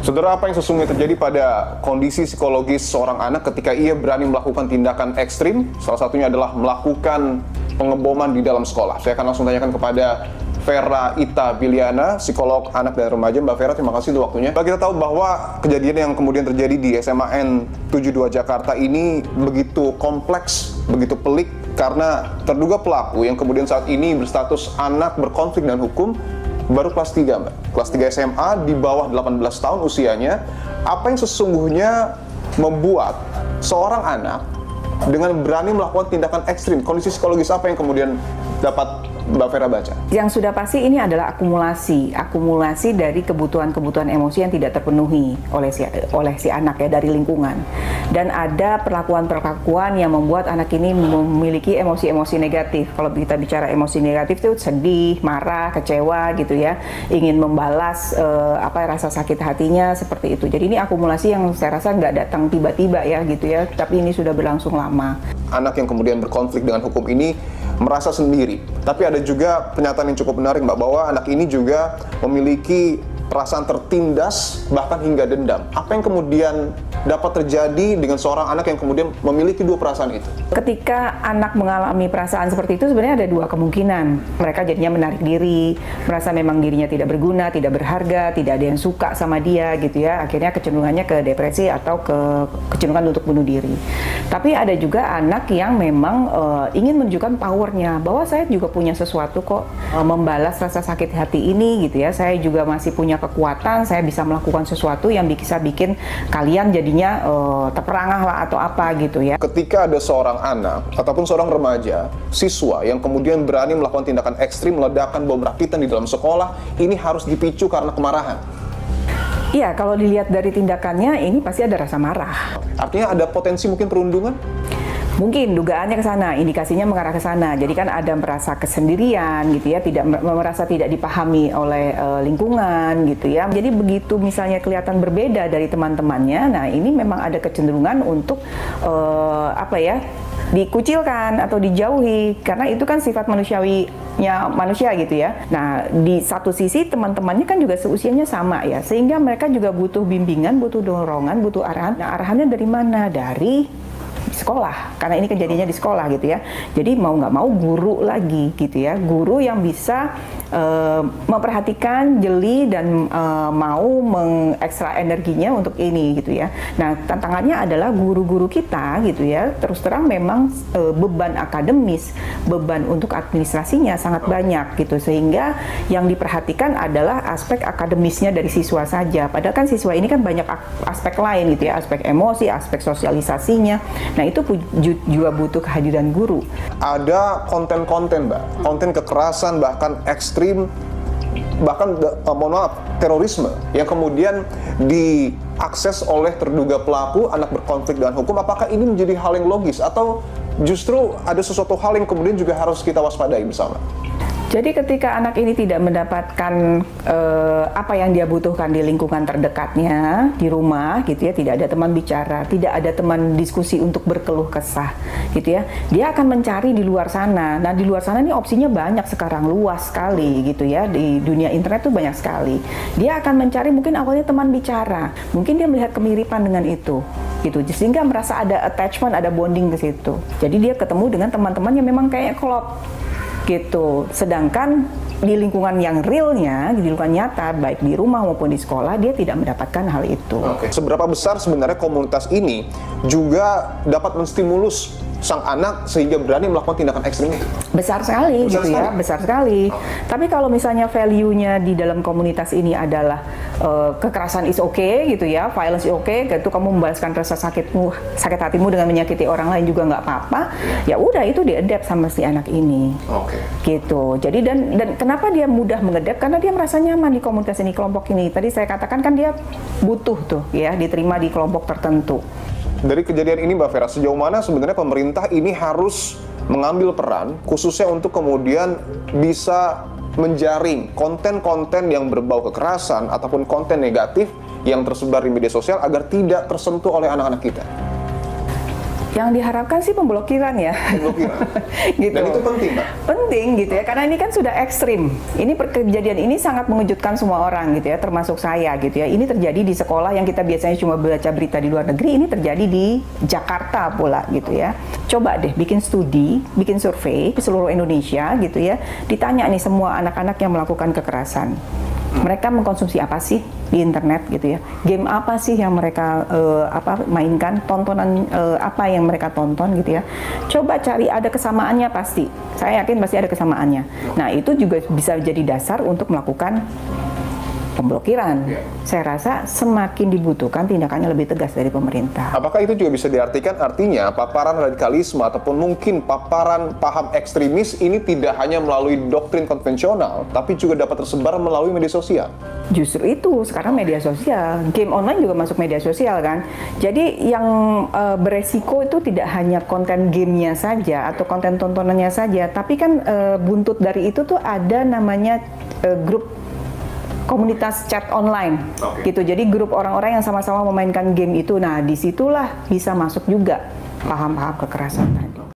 Saudara, apa yang sesungguhnya terjadi pada kondisi psikologis seorang anak ketika ia berani melakukan tindakan ekstrim? Salah satunya adalah melakukan pengeboman di dalam sekolah. Saya akan langsung tanyakan kepada Vera Ita Biliana, psikolog anak dan remaja. Mbak Vera, terima kasih untuk waktunya. Kita tahu bahwa kejadian yang kemudian terjadi di SMAN 72 Jakarta ini begitu kompleks, begitu pelik, karena terduga pelaku yang kemudian saat ini berstatus anak berkonflik dengan hukum baru kelas 3, Mbak. Kelas 3 SMA di bawah 18 tahun usianya. Apa yang sesungguhnya membuat seorang anak dengan berani melakukan tindakan ekstrim? Kondisi psikologis apa yang kemudian dapat Mbak Vera baca? Yang sudah pasti ini adalah akumulasi dari kebutuhan-kebutuhan emosi yang tidak terpenuhi oleh si anak ya, dari lingkungan. Dan ada perlakuan-perlakuan yang membuat anak ini memiliki emosi-emosi negatif. Kalau kita bicara emosi negatif itu sedih, marah, kecewa gitu ya, ingin membalas rasa sakit hatinya seperti itu. Jadi ini akumulasi yang saya rasa nggak datang tiba-tiba ya gitu ya, tapi ini sudah berlangsung lama. Anak yang kemudian berkonflik dengan hukum ini merasa sendiri. Tapi ada juga pernyataan yang cukup menarik, Mbak, bahwa anak ini juga memiliki perasaan tertindas, bahkan hingga dendam. Apa yang kemudian dapat terjadi dengan seorang anak yang kemudian memiliki dua perasaan itu? Ketika anak mengalami perasaan seperti itu, sebenarnya ada dua kemungkinan. Mereka jadinya menarik diri, merasa memang dirinya tidak berguna, tidak berharga, tidak ada yang suka sama dia gitu ya. Akhirnya kecenderungannya ke depresi atau kecenderungan untuk bunuh diri. Tapi ada juga anak yang memang ingin menunjukkan powernya, bahwa saya juga punya sesuatu kok, membalas rasa sakit hati ini gitu ya. Saya juga masih punya kekuatan, saya bisa melakukan sesuatu yang bisa bikin kalian jadinya terperangah lah atau apa gitu ya. Ketika ada seorang anak ataupun seorang remaja, siswa yang kemudian berani melakukan tindakan ekstrim, meledakkan bom rakitan di dalam sekolah, ini harus dipicu karena kemarahan. Iya, kalau dilihat dari tindakannya ini pasti ada rasa marah. Artinya ada potensi mungkin perundungan? Mungkin dugaannya ke sana, indikasinya mengarah ke sana. Jadi kan ada merasa kesendirian gitu ya, merasa tidak dipahami oleh lingkungan gitu ya. Jadi begitu misalnya kelihatan berbeda dari teman-temannya, nah ini memang ada kecenderungan untuk dikucilkan atau dijauhi, karena itu kan sifat manusiawinya manusia gitu ya. Nah, di satu sisi teman-temannya kan juga seusianya sama ya, sehingga mereka juga butuh bimbingan, butuh dorongan, butuh arahan. Nah, arahannya dari mana? Dari sekolah, karena ini kejadiannya di sekolah gitu ya. Jadi mau nggak mau guru lagi gitu ya, guru yang bisa memperhatikan, jeli dan mau mengekstra energinya untuk ini gitu ya. Nah, tantangannya adalah guru-guru kita gitu ya, terus terang memang beban akademis, beban untuk administrasinya sangat banyak gitu, sehingga yang diperhatikan adalah aspek akademisnya dari siswa saja. Padahal kan siswa ini kan banyak aspek lain gitu ya, aspek emosi, aspek sosialisasinya. Nah, itu juga butuh kehadiran guru. Ada konten-konten, Mbak, konten kekerasan bahkan ekstrim, bahkan terorisme yang kemudian diakses oleh terduga pelaku anak berkonflik dengan hukum. Apakah ini menjadi hal yang logis atau justru ada sesuatu hal yang kemudian juga harus kita waspadai bersama? Jadi ketika anak ini tidak mendapatkan apa yang dia butuhkan di lingkungan terdekatnya, di rumah gitu ya, tidak ada teman bicara, tidak ada teman diskusi untuk berkeluh kesah gitu ya, dia akan mencari di luar sana. Nah, di luar sana ini opsinya banyak sekarang, luas sekali gitu ya, di dunia internet tuh banyak sekali. Dia akan mencari mungkin awalnya teman bicara, mungkin dia melihat kemiripan dengan itu gitu, sehingga merasa ada attachment, ada bonding ke situ. Jadi dia ketemu dengan teman-teman yang memang kayak klop gitu. Sedangkan di lingkungan yang realnya, di lingkungan nyata, baik di rumah maupun di sekolah, dia tidak mendapatkan hal itu. Oke. Seberapa besar sebenarnya komunitas ini juga dapat menstimulus sang anak sehingga berani melakukan tindakan ekstrim itu? Besar sekali gitu ya, besar sekali. Tapi kalau misalnya value-nya di dalam komunitas ini adalah kekerasan is okay gitu ya, violence is okay, gitu, kamu membalaskan rasa sakit hatimu dengan menyakiti orang lain juga nggak apa-apa, ya udah itu di-adapt sama si anak ini. Oke. Gitu. Jadi dan kenapa dia mudah mengedep? Karena dia merasa nyaman di komunitas ini, kelompok ini. Tadi saya katakan kan dia butuh tuh ya diterima di kelompok tertentu. Dari kejadian ini, Mbak Vera, sejauh mana sebenarnya pemerintah ini harus mengambil peran, khususnya untuk kemudian bisa menjaring konten-konten yang berbau kekerasan ataupun konten negatif yang tersebar di media sosial agar tidak tersentuh oleh anak-anak kita? Yang diharapkan sih pemblokiran ya. Pemblokiran. Gitu. Dan itu penting, Mbak? Penting gitu ya, karena ini kan sudah ekstrim. Ini kejadian ini sangat mengejutkan semua orang gitu ya, termasuk saya gitu ya. Ini terjadi di sekolah yang kita biasanya cuma baca berita di luar negeri, ini terjadi di Jakarta pula gitu ya. Coba deh bikin studi, bikin survei di seluruh Indonesia gitu ya. Ditanya nih semua anak-anak yang melakukan kekerasan. Mereka mengkonsumsi apa sih di internet gitu ya? Game apa sih yang mereka mainkan? Tontonan apa yang mereka tonton gitu ya? Coba cari, ada kesamaannya pasti. Saya yakin pasti ada kesamaannya. Nah, itu juga bisa jadi dasar untuk melakukan pemblokiran. Saya rasa semakin dibutuhkan tindakannya lebih tegas dari pemerintah. Apakah itu juga bisa diartikan artinya paparan radikalisme ataupun mungkin paparan paham ekstremis ini tidak hanya melalui doktrin konvensional, tapi juga dapat tersebar melalui media sosial? Justru itu, sekarang media sosial, game online juga masuk media sosial kan. Jadi yang beresiko itu tidak hanya konten gamenya saja atau konten tontonannya saja, tapi kan buntut dari itu tuh ada namanya grup komunitas chat online, gitu. Jadi grup orang-orang yang sama-sama memainkan game itu. Nah, disitulah bisa masuk juga paham-paham kekerasan tadi.